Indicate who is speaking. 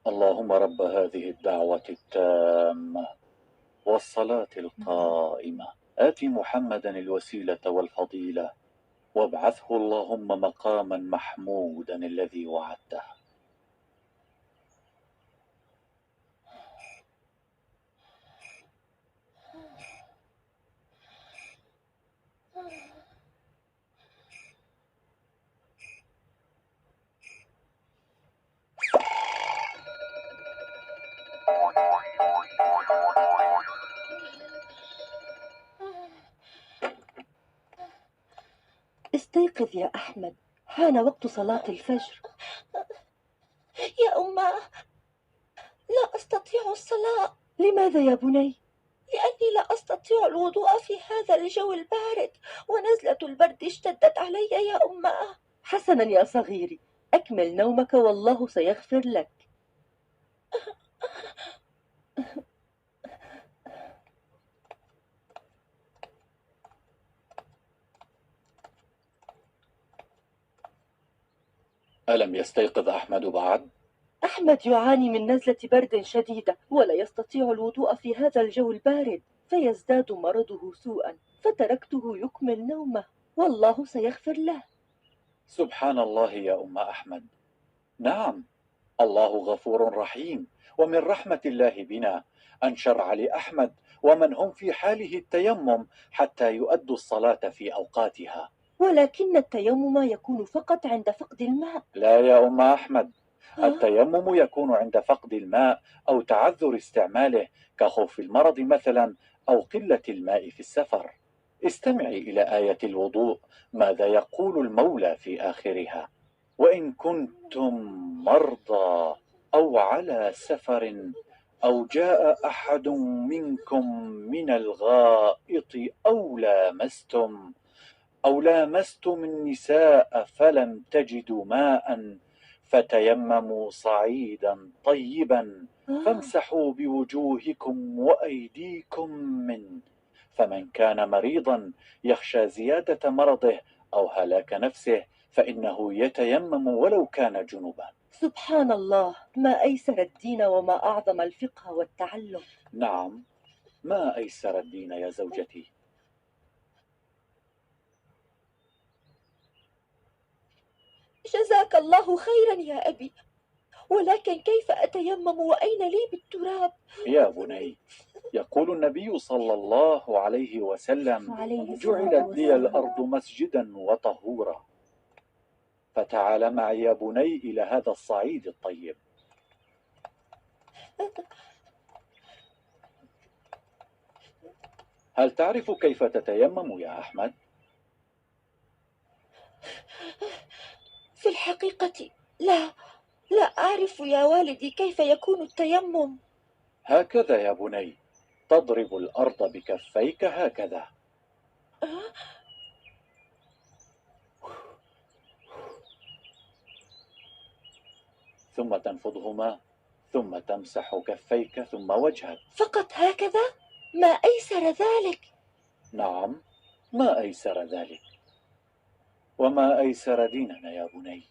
Speaker 1: اللهم رب هذه الدعوة التامة والصلاة القائمة آت محمدا الوسيلة والفضيلة وابعثه اللهم مقاما محمودا الذي وعدته.
Speaker 2: استيقظ يا أحمد، حان وقت صلاة الفجر.
Speaker 3: يا أماه، لا أستطيع الصلاة.
Speaker 2: لماذا يا بني؟
Speaker 3: لأني لا أستطيع الوضوء في هذا الجو البارد، ونزلة البرد اشتدت علي يا أماه.
Speaker 2: حسنا يا صغيري، أكمل نومك والله سيغفر لك.
Speaker 1: ألم يستيقظ أحمد بعد؟
Speaker 2: أحمد يعاني من نزلة برد شديدة ولا يستطيع الوضوء في هذا الجو البارد، فيزداد مرضه سوءا، فتركته يكمل نومه والله سيغفر له.
Speaker 1: سبحان الله يا أم أحمد. نعم، الله غفور رحيم، ومن رحمة الله بنا أن شرع لأحمد ومن هم في حاله التيمم حتى يؤدوا الصلاة في أوقاتها.
Speaker 2: ولكن التيمم يكون فقط عند فقد الماء.
Speaker 1: لا يا أم أحمد، التيمم يكون عند فقد الماء أو تعذر استعماله كخوف المرض مثلا أو قلة الماء في السفر. استمعي إلى آية الوضوء ماذا يقول المولى في آخرها: وإن كنتم مرضى أو على سفر أو جاء أحد منكم من الغائط أو لامستم النساء فلم تجدوا ماء فتيمموا صعيدا طيبا فامسحوا بوجوهكم وأيديكم منه، فمن كان مريضا يخشى زيادة مرضه أو هلاك نفسه فإنه يتيمم ولو كان جنبا.
Speaker 2: سبحان الله، ما أيسر الدين وما أعظم الفقه والتعلم.
Speaker 1: نعم، ما أيسر الدين يا زوجتي.
Speaker 3: جزاك الله خيرا يا أبي، ولكن كيف أتيمم وأين لي بالتراب؟
Speaker 1: يا بني، يقول النبي صلى الله عليه وسلم: جعلت لي الأرض مسجدا وطهورا. فتعال معي يا بني إلى هذا الصعيد الطيب. هل تعرف كيف تتيمم يا أحمد؟
Speaker 3: في الحقيقة لا أعرف يا والدي كيف يكون التيمم.
Speaker 1: هكذا يا بني، تضرب الأرض بكفيك هكذا، ثم تنفضهما، ثم تمسح كفيك ثم وجهك.
Speaker 3: فقط هكذا؟ ما أيسر ذلك.
Speaker 1: نعم، ما أيسر ذلك، وما أيسر ديننا يا بني.